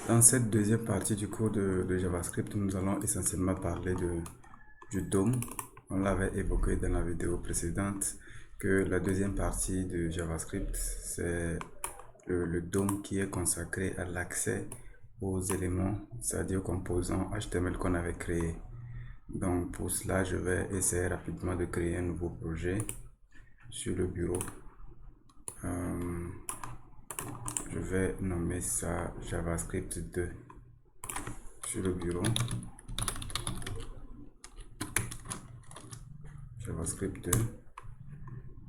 Dans cette deuxième partie du cours de JavaScript, nous allons essentiellement parler du DOM. On l'avait évoqué dans la vidéo précédente que la deuxième partie de JavaScript, c'est le DOM qui est consacré à l'accès aux éléments, c'est-à-dire aux composants HTML qu'on avait créés. Donc pour cela, je vais essayer rapidement de créer un nouveau projet sur le bureau. Je vais nommer ça JavaScript 2 sur le bureau. JavaScript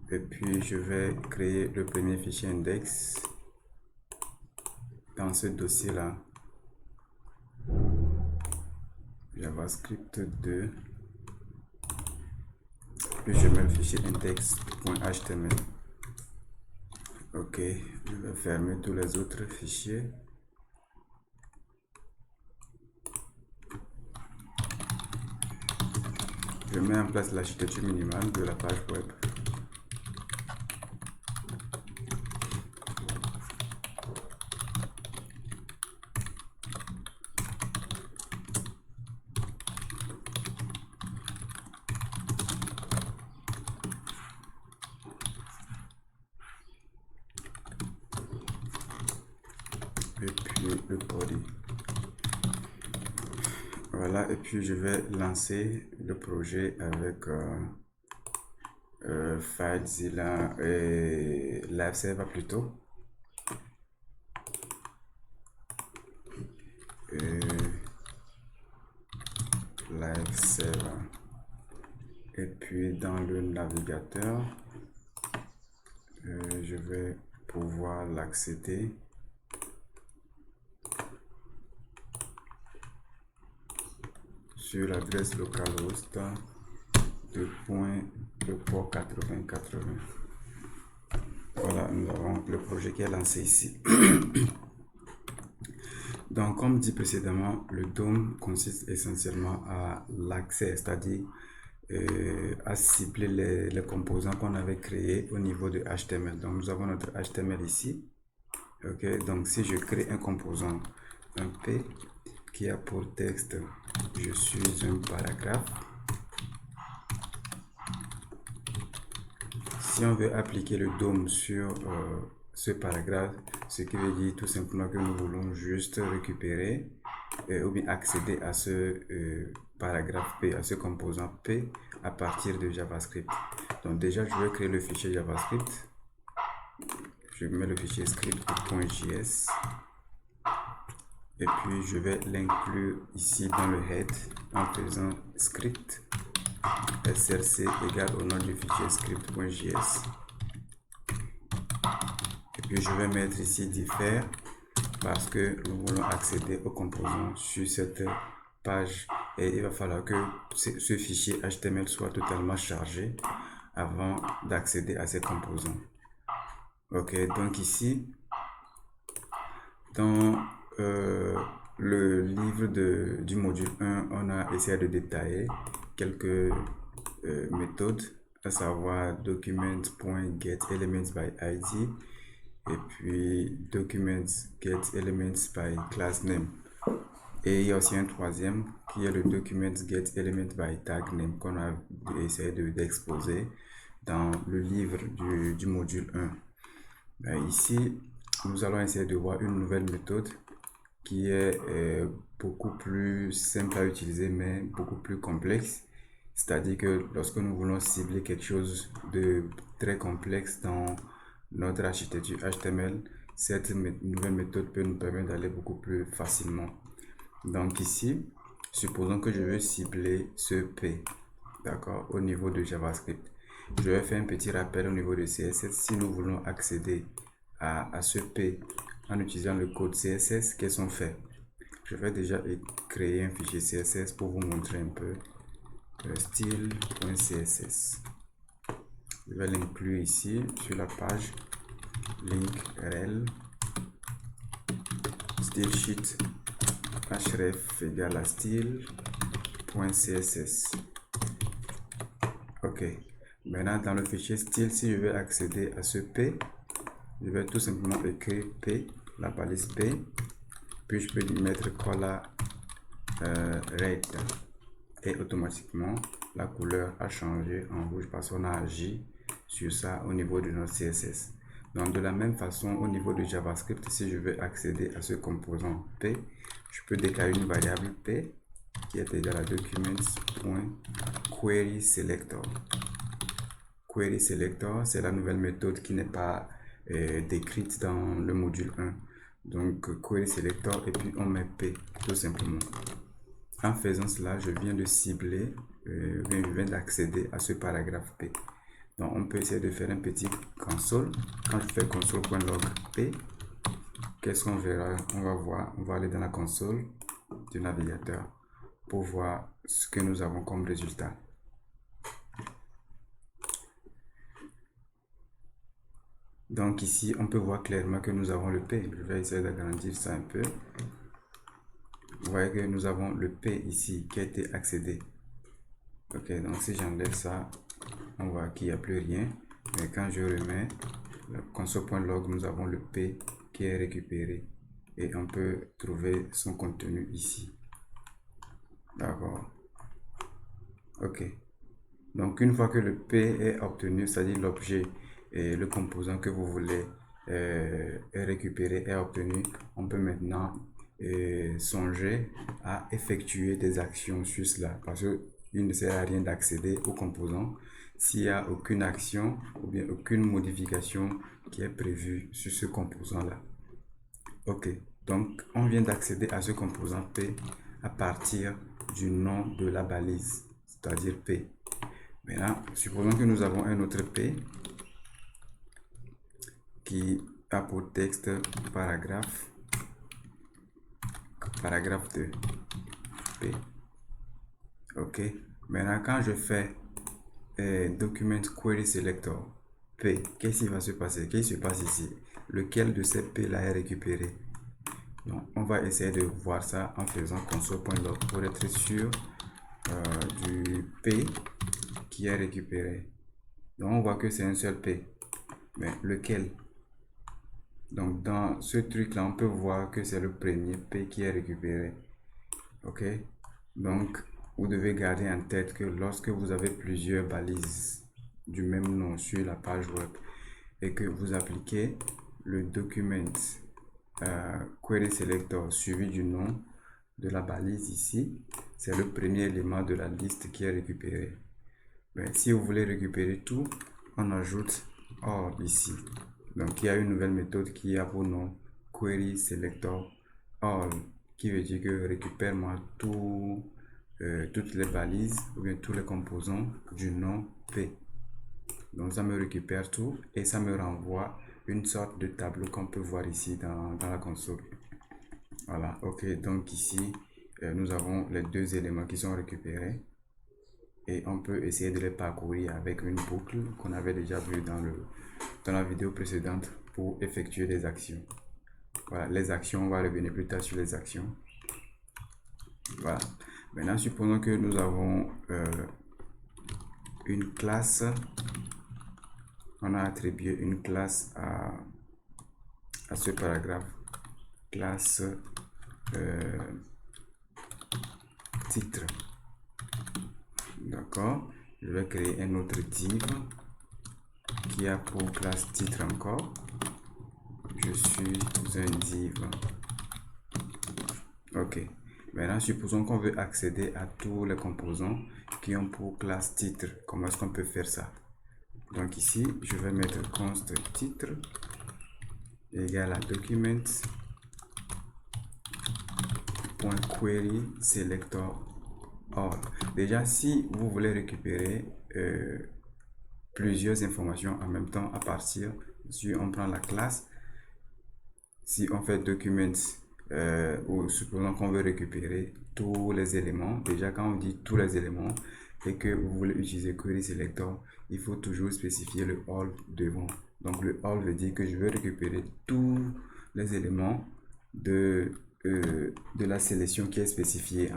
2. Et puis je vais créer le premier fichier index dans ce dossier là. JavaScript 2. Puis je mets le fichier index.html. Ok, je vais fermer tous les autres fichiers. Je mets en place l'architecture minimale de la page web. Et puis le body. Voilà, et puis je vais lancer le projet avec FileZilla et LiveServer plutôt. LiveServer. Et puis dans le navigateur, je vais pouvoir l'accéder sur l'adresse localhost de port 8080. Voilà, nous avons le projet qui est lancé ici. Donc, comme dit précédemment, le DOM consiste essentiellement à l'accès, c'est-à-dire à cibler les composants qu'on avait créés au niveau de HTML. Donc, nous avons notre HTML ici. Ok, donc si je crée un composant, un P, qui a pour texte je suis un paragraphe. Si on veut appliquer le DOM sur ce paragraphe, ce qui veut dire tout simplement que nous voulons juste récupérer ou bien accéder à ce paragraphe P, à ce composant P à partir de JavaScript. Donc déjà, je vais créer le fichier JavaScript. Je mets le fichier script.js et puis je vais l'inclure ici dans le head en faisant script src égale au nom du fichier script.js. Et puis je vais mettre ici diffère parce que nous voulons accéder aux composants sur cette page et il va falloir que ce fichier HTML soit totalement chargé avant d'accéder à ces composants. Ok, donc ici dans le livre du module 1, on a essayé de détailler quelques méthodes, à savoir document.getElementsById et puis document.getElementsByClassName. Et il y a aussi un troisième qui est le document.getElementsByTagName qu'on a essayé d'exposer dans le livre du module 1. Ici, nous allons essayer de voir une nouvelle méthode qui est beaucoup plus simple à utiliser mais beaucoup plus complexe. C'est-à-dire que lorsque nous voulons cibler quelque chose de très complexe dans notre architecture HTML, cette nouvelle méthode peut nous permettre d'aller beaucoup plus facilement. Donc ici, supposons que je veux cibler ce P, d'accord, au niveau de JavaScript. Je vais faire un petit rappel au niveau de CSS. Si nous voulons accéder à ce P en utilisant le code CSS, quels sont faits? Je vais déjà créer un fichier CSS pour vous montrer un peu. Style.css. Je vais l'inclure ici sur la page link rel style sheet href égale à style.css. Ok, maintenant dans le fichier style, si je veux accéder à ce P, je vais tout simplement écrire P, la balise P, Puis je peux lui mettre color red et automatiquement la couleur a changé en rouge parce qu'on a agi sur ça au niveau de notre CSS. Donc de la même façon, au niveau de JavaScript, si je veux accéder à ce composant P, je peux déclarer une variable P qui est égale à documents.querySelector. Query Selector, c'est la nouvelle méthode qui n'est pas décrite dans le module 1. Donc Query Selector et puis on met P tout simplement. En faisant cela, je viens de cibler, je viens d'accéder à ce paragraphe P. Donc on peut essayer de faire un petit console. Quand je fais console.log P, qu'est-ce qu'on verra? On va voir, on va aller dans la console du navigateur pour voir ce que nous avons comme résultat. Donc ici, on peut voir clairement que nous avons le P. Je vais essayer d'agrandir ça un peu. Vous voyez que nous avons le P ici qui a été accédé. Ok, donc si j'enlève ça, on voit qu'il n'y a plus rien. Mais quand je remets le console.log, nous avons le P qui est récupéré. Et on peut trouver son contenu ici. D'accord. Ok. Donc une fois que le P est obtenu, c'est-à-dire l'objet et le composant que vous voulez récupérer est obtenu, on peut maintenant songer à effectuer des actions sur cela parce qu'il ne sert à rien d'accéder au composant s'il n'y a aucune action ou bien aucune modification qui est prévue sur ce composant là. Ok, donc on vient d'accéder à ce composant P à partir du nom de la balise, c'est-à-dire P. Maintenant, supposons que nous avons un autre P qui a pour texte paragraphe 2 P. Ok. Maintenant, quand je fais document query selector P, qu'est-ce qui va se passer? Qu'est-ce qui se passe ici? Lequel de ces P là est récupéré? Donc, on va essayer de voir ça en faisant console.log pour être sûr du P qui est récupéré. Donc, on voit que c'est un seul P. Mais lequel? Donc, dans ce truc-là, on peut voir que c'est le premier P qui est récupéré. Ok? Donc, vous devez garder en tête que lorsque vous avez plusieurs balises du même nom sur la page web et que vous appliquez le document query selector suivi du nom de la balise ici, c'est le premier élément de la liste qui est récupéré. Mais si vous voulez récupérer tout, on ajoute all ici. Donc il y a une nouvelle méthode qui a pour nom query selector all, qui veut dire que récupère-moi toutes les balises ou bien tous les composants du nom P. Donc ça me récupère tout et ça me renvoie une sorte de tableau qu'on peut voir ici dans la console. Voilà, ok, donc ici nous avons les deux éléments qui sont récupérés et on peut essayer de les parcourir avec une boucle qu'on avait déjà vu dans la vidéo précédente pour effectuer des actions. Voilà, les actions, on va revenir plus tard sur les actions. Voilà, maintenant supposons que nous avons une classe, on a attribué une classe à ce paragraphe, classe titre. D'accord, je vais créer un autre div qui a pour classe titre encore. Je suis un div. Ok, maintenant supposons qu'on veut accéder à tous les composants qui ont pour classe titre. Comment est-ce qu'on peut faire ça? Donc ici, je vais mettre const titre égale à document.query selector all. Déjà, si vous voulez récupérer plusieurs informations en même temps à partir, si on prend la classe, si on fait documents ou supposons qu'on veut récupérer tous les éléments, déjà quand on dit tous les éléments et que vous voulez utiliser query selector, il faut toujours spécifier le all devant. Donc le all veut dire que je veux récupérer tous les éléments de la sélection qui est spécifiée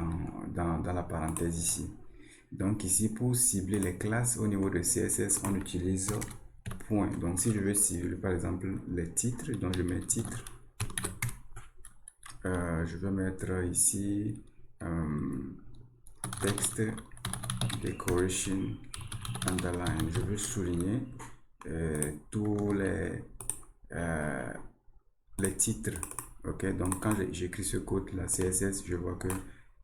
dans la parenthèse ici. Donc ici, pour cibler les classes au niveau de CSS, on utilise point. Donc si je veux cibler par exemple les titres, donc je mets titre Je vais mettre ici texte decoration underline. Je veux souligner tous les titres. Ok, donc quand j'écris ce code la CSS, je vois que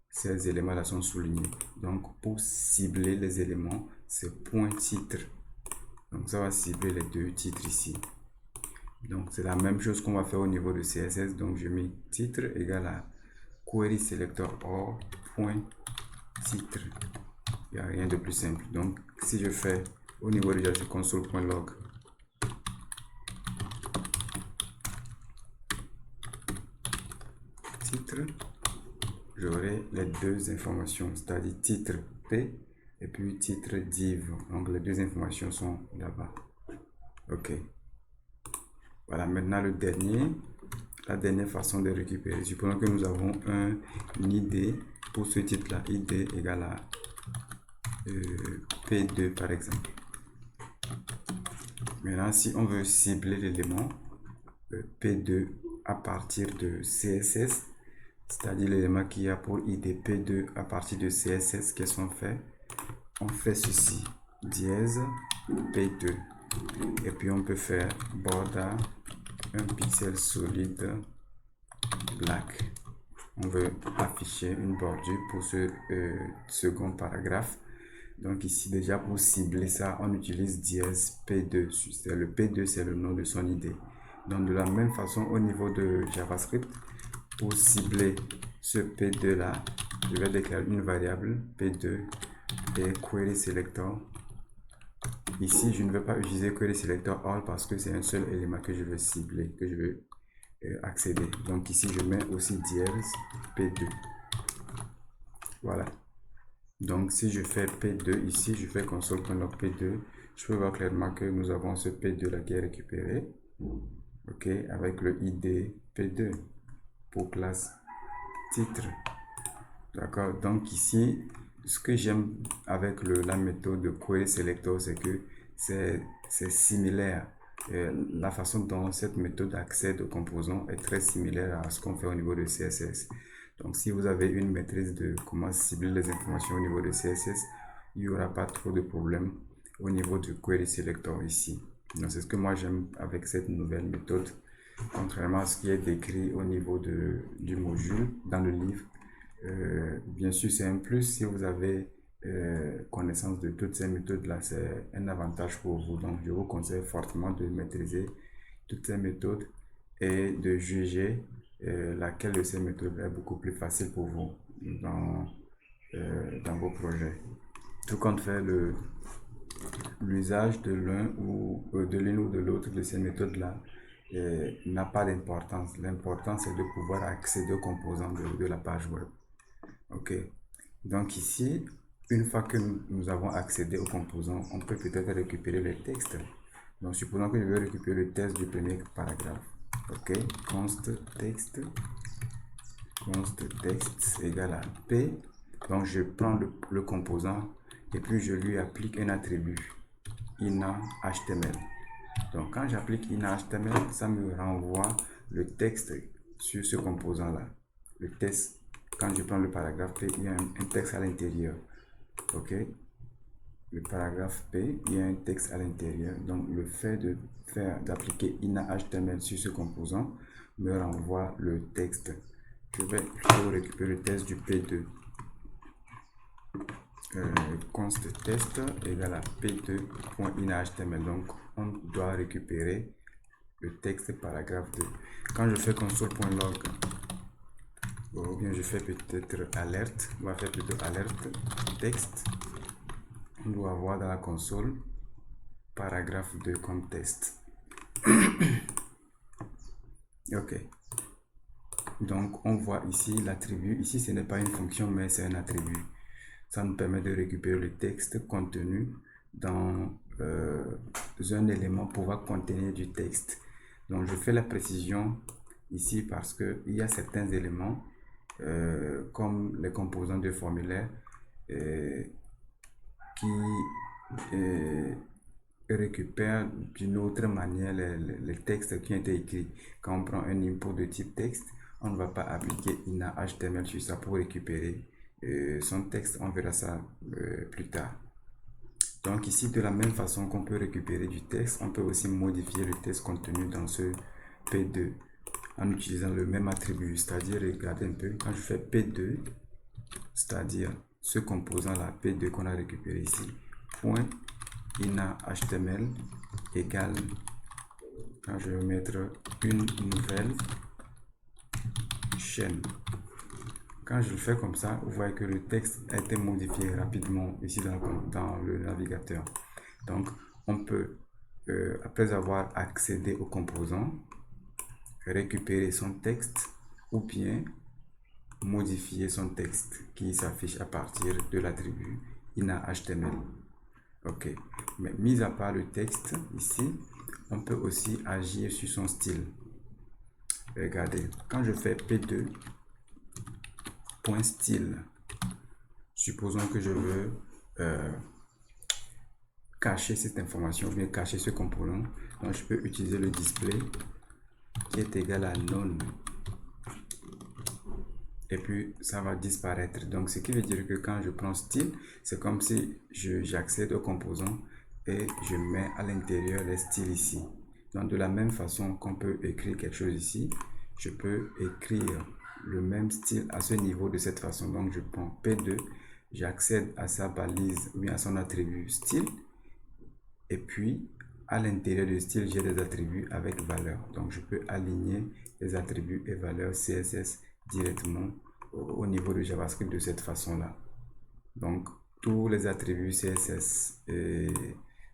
ces éléments là sont soulignés. Donc pour cibler les éléments, c'est point titre. Donc ça va cibler les deux titres ici. Donc c'est la même chose qu'on va faire au niveau de CSS. Donc je mets titre égale à query selector or point titre. Il n'y a rien de plus simple. Donc si je fais au niveau de console.log titre, j'aurai les deux informations, c'est-à-dire titre P et puis titre div. Donc les deux informations sont là-bas. Ok. Voilà, maintenant la dernière façon de récupérer. Supposons que nous avons un ID pour ce titre-là, ID égale à P2 par exemple. Maintenant, si on veut cibler l'élément P2 à partir de CSS, c'est-à-dire l'élément qui a pour ID P2 à partir de CSS, qu'est-ce qu'on fait? On fait ceci, dièse P2. Et puis on peut faire border un pixel solide black. On veut afficher une bordure pour ce second paragraphe. Donc ici déjà pour cibler ça, on utilise dièse P2. Le P2 c'est le nom de son idée. Donc de la même façon au niveau de JavaScript, pour cibler ce P2 là, je vais déclarer une variable P2 et query selector. Ici je ne vais pas utiliser query selector all parce que c'est un seul élément que je veux cibler, que je veux accéder. Donc ici je mets aussi dièse P2. Voilà. Donc si je fais P2 ici, je fais console.log P2, je peux voir clairement que nous avons ce P2 là qui est récupéré. Ok, avec le ID P2 pour classe titre. D'accord, donc ici, ce que j'aime avec la méthode de query selector, c'est que c'est similaire. La façon dont cette méthode accède aux composants est très similaire à ce qu'on fait au niveau de CSS. Donc si vous avez une maîtrise de comment cibler les informations au niveau de CSS, il n'y aura pas trop de problèmes au niveau du query selector ici. Donc c'est ce que moi j'aime avec cette nouvelle méthode, contrairement à ce qui est décrit au niveau du module dans le livre. Bien sûr, c'est un plus si vous avez connaissance de toutes ces méthodes-là, c'est un avantage pour vous. Donc, je vous conseille fortement de maîtriser toutes ces méthodes et de juger laquelle de ces méthodes est beaucoup plus facile pour vous dans vos projets. Tout compte fait, l'usage de l'une ou de l'autre de ces méthodes-là n'a pas d'importance. L'important, c'est de pouvoir accéder aux composants de la page web. Ok, donc ici, une fois que nous avons accédé aux composants, on peut peut-être récupérer les textes. Donc supposons que je veux récupérer le texte du premier paragraphe. Ok, const texte égale à P. Donc je prends le composant et puis je lui applique un attribut ina HTML. Donc quand j'applique ina HTML, ça me renvoie le texte sur ce composant là. Le texte, quand je prends le paragraphe P, il y a un texte à l'intérieur. Ok, le paragraphe P, il y a un texte à l'intérieur. Donc le fait d'appliquer ina HTML sur ce composant me renvoie le texte. Je vais plutôt récupérer le texte du P2. Const test égale à p2.ina.html. Donc on doit récupérer le texte paragraphe 2. Quand je fais console.log, ou bien je fais peut-être alerte, on va faire plutôt alerte texte. On doit avoir dans la console paragraphe 2 comme test. Ok. Donc on voit ici l'attribut. Ici ce n'est pas une fonction mais c'est un attribut. Ça nous permet de récupérer le texte contenu dans un élément pouvant contenir du texte. Donc je fais la précision ici parce qu'il y a certains éléments comme les composants de formulaire qui récupèrent d'une autre manière les textes qui ont été écrits. Quand on prend un input de type texte, on ne va pas appliquer ina HTML sur ça pour récupérer son texte. On verra ça plus tard. Donc ici, de la même façon qu'on peut récupérer du texte, on peut aussi modifier le texte contenu dans ce P2 en utilisant le même attribut. C'est-à-dire, regardez un peu, quand je fais P2, c'est-à-dire ce composant là, P2 qu'on a récupéré ici, point ina HTML égale, quand je vais mettre une nouvelle chaîne. Quand je le fais comme ça, vous voyez que le texte a été modifié rapidement ici dans le navigateur. Donc, on peut, après avoir accédé au composant, récupérer son texte ou bien modifier son texte qui s'affiche à partir de l'attribut ina.html. Ok, mais mis à part le texte ici, on peut aussi agir sur son style. Regardez, quand je fais P2 .style, supposons que je veux cacher cette information ou bien cacher ce composant, donc je peux utiliser le display qui est égal à none et puis ça va disparaître. Donc ce qui veut dire que quand je prends style, c'est comme si j'accède au composant et je mets à l'intérieur les styles ici. Donc de la même façon qu'on peut écrire quelque chose ici, je peux écrire le même style à ce niveau de cette façon. Donc je prends P2, j'accède à sa balise ou bien à son attribut style, et puis à l'intérieur du style j'ai des attributs avec valeur. Donc je peux aligner les attributs et valeurs CSS directement au niveau de JavaScript de cette façon là. Donc tous les attributs CSS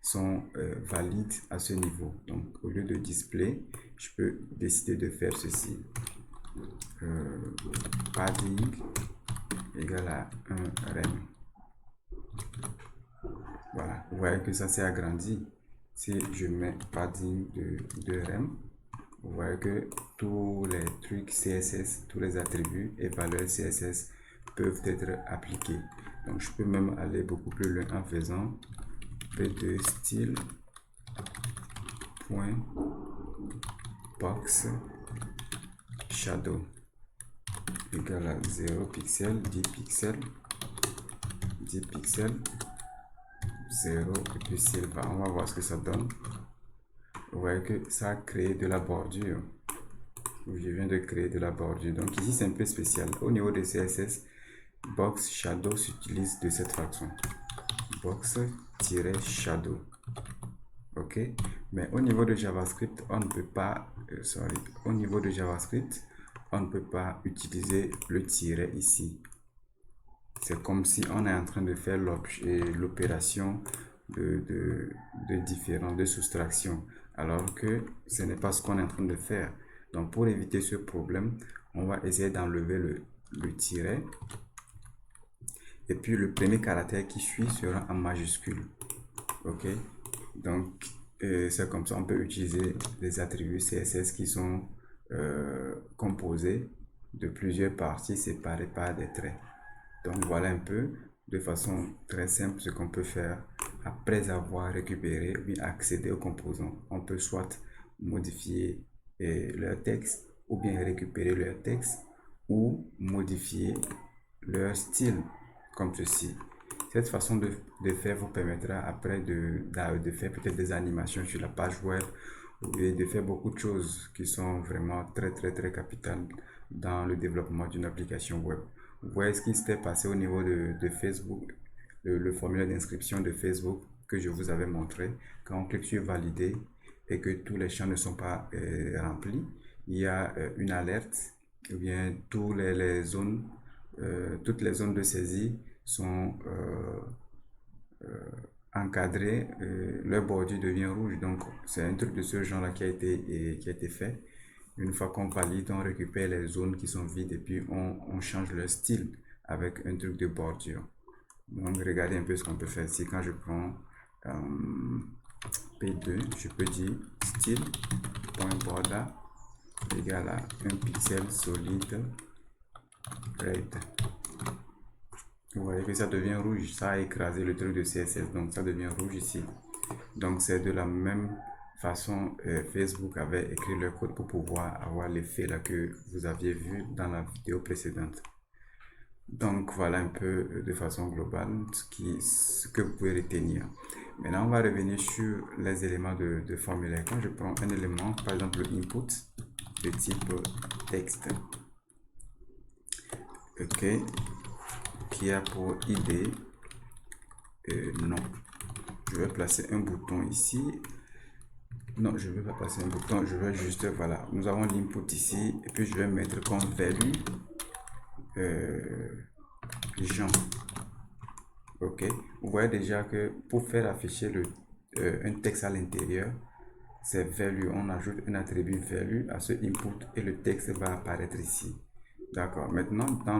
sont valides à ce niveau. Donc au lieu de display, je peux décider de faire ceci. Padding égale à 1 rem. Voilà, vous voyez que ça s'est agrandi. Si je mets padding de 2 rem, vous voyez que tous les trucs CSS, tous les attributs et valeurs CSS peuvent être appliqués. Donc je peux même aller beaucoup plus loin en faisant p2 style point box shadow égale à 0 pixels, 10 pixels, 10 pixels, 0 et puis silver. On va voir ce que ça donne. Vous voyez que ça a créé de la bordure. Je viens de créer de la bordure. Donc ici c'est un peu spécial. Au niveau de CSS, box shadow s'utilise de cette façon. Box-shadow. Ok. Mais au niveau de JavaScript, on ne peut pas, au niveau de JavaScript, on ne peut pas utiliser le tiret ici. C'est comme si on est en train de faire l'opération de soustraction, alors que ce n'est pas ce qu'on est en train de faire. Donc pour éviter ce problème, on va essayer d'enlever le tiret. Et puis le premier caractère qui suit sera en majuscule. Ok. Donc c'est comme ça, on peut utiliser les attributs CSS qui sont composés de plusieurs parties séparées par des traits. Donc voilà un peu de façon très simple ce qu'on peut faire après avoir récupéré ou accédé aux composants. On peut soit modifier leur texte ou bien récupérer leur texte ou modifier leur style comme ceci. Cette façon de faire vous permettra après de faire peut-être des animations sur la page web et de faire beaucoup de choses qui sont vraiment très capitales dans le développement d'une application web. Vous voyez ce qui s'était passé au niveau de Facebook, le formulaire d'inscription de Facebook que je vous avais montré. Quand on clique sur valider et que tous les champs ne sont pas remplis, il y a une alerte, ou bien toutes les zones de saisie sont encadrées, leur bordure devient rouge. Donc c'est un truc de ce genre là qui a été fait. Une fois qu'on valide, on récupère les zones qui sont vides et puis on change le style avec un truc de bordure. Donc regardez un peu ce qu'on peut faire ici. Quand je prends P2, je peux dire style.border égale à 1 pixel solide red. Vous voyez que ça devient rouge, ça a écrasé le truc de CSS, donc ça devient rouge ici. Donc c'est de la même façon, Facebook avait écrit le code pour pouvoir avoir l'effet là que vous aviez vu dans la vidéo précédente. Donc voilà un peu de façon globale ce que vous pouvez retenir. Maintenant, on va revenir sur les éléments de formulaire. Quand je prends un élément, par exemple le input de type texte, ok, qui a pour ID non. Je vais placer un bouton ici. Non, je ne vais pas placer un bouton, je vais juste, voilà, nous avons l'input ici, et puis je vais mettre comme value Jean. Ok, vous voyez déjà que pour faire afficher un texte à l'intérieur, c'est value, on ajoute un attribut value à ce input et le texte va apparaître ici. D'accord, maintenant dans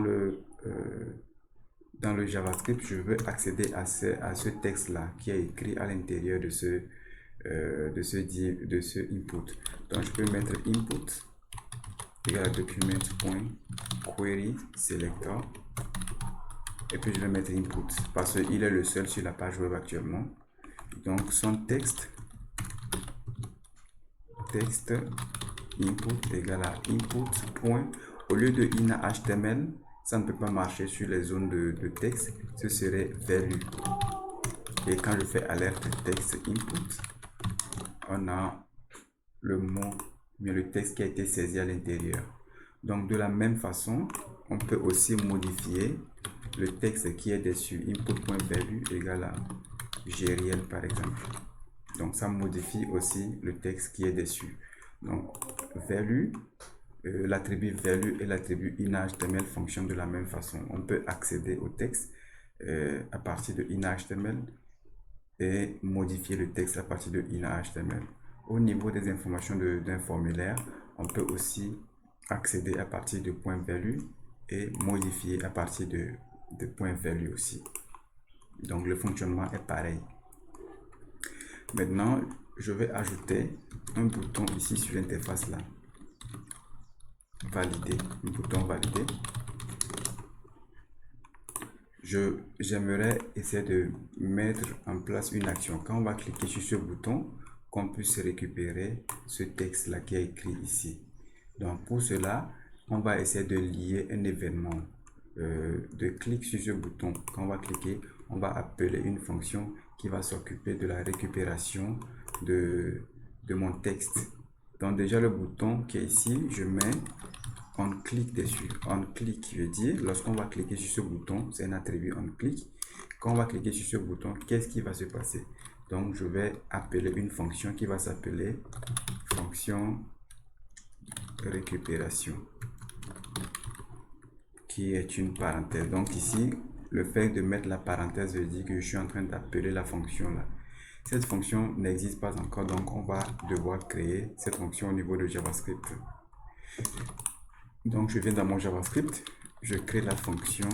le JavaScript, je veux accéder à ce texte-là qui est écrit à l'intérieur de ce input. Donc, je peux mettre input égale à document.query selector. Et puis, je vais mettre input parce qu'il est le seul sur la page web actuellement. Donc, son texte input égale à input. Au lieu de ina HTML, ça ne peut pas marcher sur les zones de texte, ce serait value. Et quand je fais alerte texte input, on a le mot, mais le texte qui a été saisi à l'intérieur. Donc de la même façon, on peut aussi modifier le texte qui est dessus. Input.value égale à GRL par exemple. Donc ça modifie aussi le texte qui est dessus. Donc value, l'attribut value et l'attribut ina.html fonctionnent de la même façon. On peut accéder au texte à partir de ina.html et modifier le texte à partir de ina.html. Au niveau des informations d'un formulaire, on peut aussi accéder à partir de point value et modifier à partir de point value aussi. Donc le fonctionnement est pareil. Maintenant, je vais ajouter un bouton ici sur l'interface là. Valider, un bouton valider. J'aimerais essayer de mettre en place une action. Quand on va cliquer sur ce bouton, qu'on puisse récupérer ce texte là qui est écrit ici. Donc pour cela, on va essayer de lier un événement de clic sur ce bouton. Quand on va cliquer, on va appeler une fonction qui va s'occuper de la récupération de mon texte. Donc déjà le bouton qui est ici, je mets on clique dessus. On clique veut dire lorsqu'on va cliquer sur ce bouton, c'est un attribut on clique. Quand on va cliquer sur ce bouton, qu'est-ce qui va se passer? Donc je vais appeler une fonction qui va s'appeler fonction récupération, qui est une parenthèse. Donc ici, le fait de mettre la parenthèse veut dire que je suis en train d'appeler la fonction là. Cette fonction n'existe pas encore, donc on va devoir créer cette fonction au niveau de JavaScript. Donc je viens dans mon JavaScript, je crée la fonction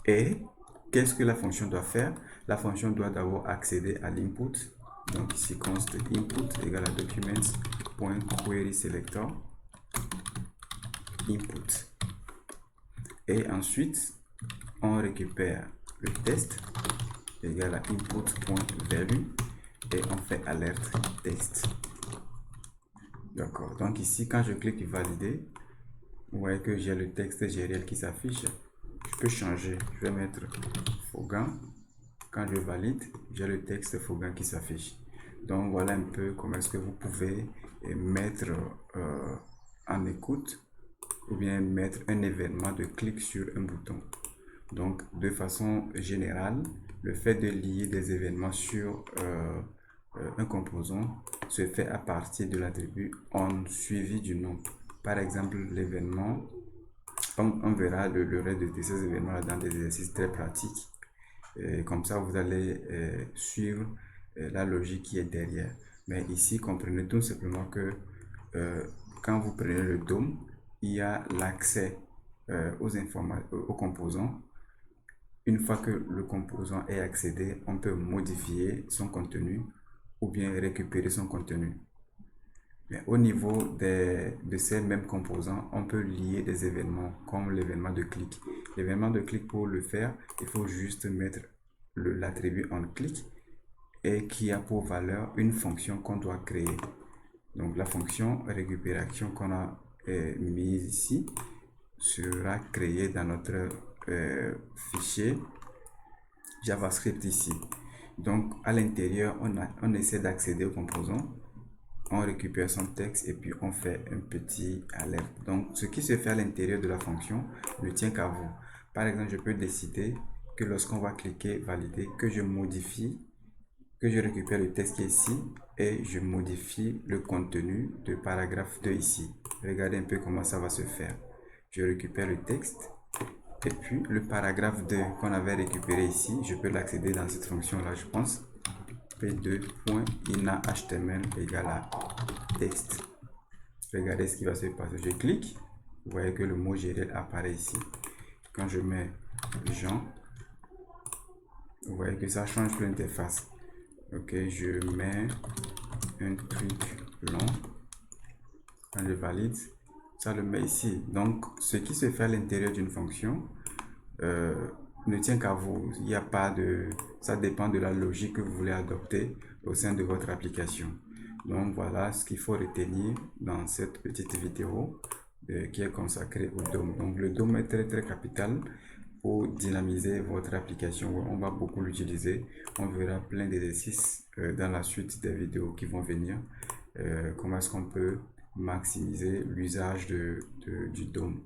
et qu'est-ce que la fonction doit faire? La fonction doit d'abord accéder à l'input. Donc ici const input égale à documents.query selector input. Et ensuite, on récupère le test égale à input.value et on fait alerte test. D'accord. Donc ici, quand je clique valider, vous voyez que j'ai le texte GRL qui s'affiche. Je peux changer. Je vais mettre Fogan. Quand je valide, j'ai le texte Fogan qui s'affiche. Donc voilà un peu comment est-ce que vous pouvez mettre en écoute ou bien mettre un événement de clic sur un bouton. Donc de façon générale, le fait de lier des événements sur un composant se fait à partir de l'attribut on suivi du nom. Par exemple, l'événement, on verra le reste de ces événements dans des exercices très pratiques. Et comme ça, vous allez suivre la logique qui est derrière. Mais ici, comprenez tout simplement que quand vous prenez le DOM, il y a l'accès aux composants. Une fois que le composant est accédé, on peut modifier son contenu ou bien récupérer son contenu. Mais au niveau de ces mêmes composants, on peut lier des événements comme l'événement de clic. L'événement de clic, pour le faire, il faut juste mettre l'attribut on click et qui a pour valeur une fonction qu'on doit créer. Donc la fonction récupération qu'on a mise ici sera créée dans notre fichier JavaScript ici. Donc à l'intérieur, on essaie d'accéder au composant, on récupère son texte et puis on fait un petit alerte. Donc ce qui se fait à l'intérieur de la fonction ne tient qu'à vous. Par exemple, je peux décider que lorsqu'on va cliquer valider, que je modifie, que je récupère le texte qui est ici et je modifie le contenu de paragraphe 2 ici. Regardez un peu comment ça va se faire. Je récupère le texte et puis le paragraphe 2 qu'on avait récupéré ici, je peux l'accéder dans cette fonction là, je pense. p2.ina.html égale à texte. Regardez ce qui va se passer. Je clique, vous voyez que le mot GRL apparaît ici. Quand je mets Jean, vous voyez que ça change l'interface. Ok, je mets un truc long. Quand je valide, ça le met ici. Donc, ce qui se fait à l'intérieur d'une fonction ne tient qu'à vous. Il n'y a pas de... Ça dépend de la logique que vous voulez adopter au sein de votre application. Donc, voilà ce qu'il faut retenir dans cette petite vidéo qui est consacrée au DOM. Donc, le DOM est très, très capital pour dynamiser votre application. On va beaucoup l'utiliser. On verra plein d'exercices dans la suite des vidéos qui vont venir. Comment est-ce qu'on peut maximiser l'usage du DOM.